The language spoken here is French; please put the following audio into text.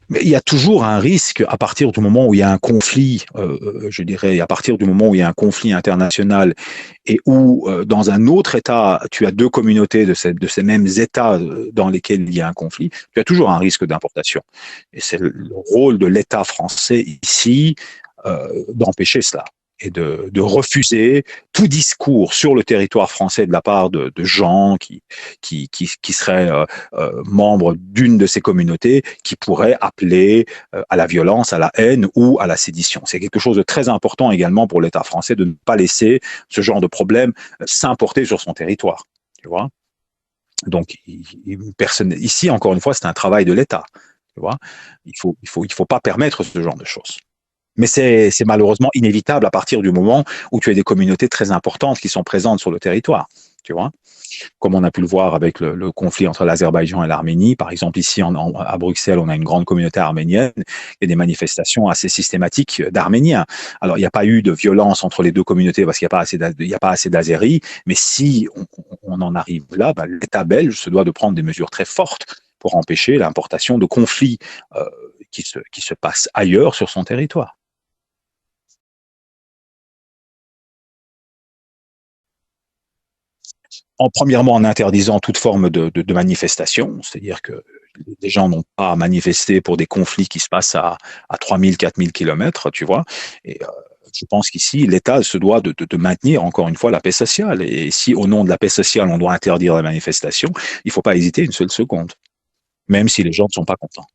Mais il y a toujours un risque à partir du moment où il y a un conflit, je dirais, à partir du moment où il y a un conflit international et où dans un autre État, tu as deux communautés de ces mêmes États dans lesquels il y a un conflit, tu as toujours un risque d'importation. Et c'est le rôle de l'État français ici d'empêcher cela et de refuser tout discours sur le territoire français de la part de gens qui seraient membres d'une de ces communautés qui pourraient appeler à la violence, à la haine ou à la sédition. C'est quelque chose de très important également pour l'État français de ne pas laisser ce genre de problème s'importer sur son territoire. Tu vois. Donc, personne, ici, encore une fois, c'est un travail de l'État. Tu vois. Il faut pas permettre ce genre de choses. Mais c'est malheureusement inévitable à partir du moment où tu as des communautés très importantes qui sont présentes sur le territoire. Tu vois, comme on a pu le voir avec le conflit entre l'Azerbaïdjan et l'Arménie. Par exemple, ici à Bruxelles, on a une grande communauté arménienne et des manifestations assez systématiques d'Arméniens. Alors, il n'y a pas eu de violence entre les deux communautés parce qu'il n'y a pas assez d'Azéris, mais si on en arrive là, bah, l'État belge se doit de prendre des mesures très fortes pour empêcher l'importation de conflits qui se passent ailleurs sur son territoire. Premièrement, en interdisant toute forme de manifestation, c'est-à-dire que les gens n'ont pas à manifester pour des conflits qui se passent à 3000, 4000 kilomètres, tu vois. Et je pense qu'ici, l'État se doit de maintenir encore une fois la paix sociale. Et si au nom de la paix sociale, on doit interdire la manifestation, il ne faut pas hésiter une seule seconde, même si les gens ne sont pas contents.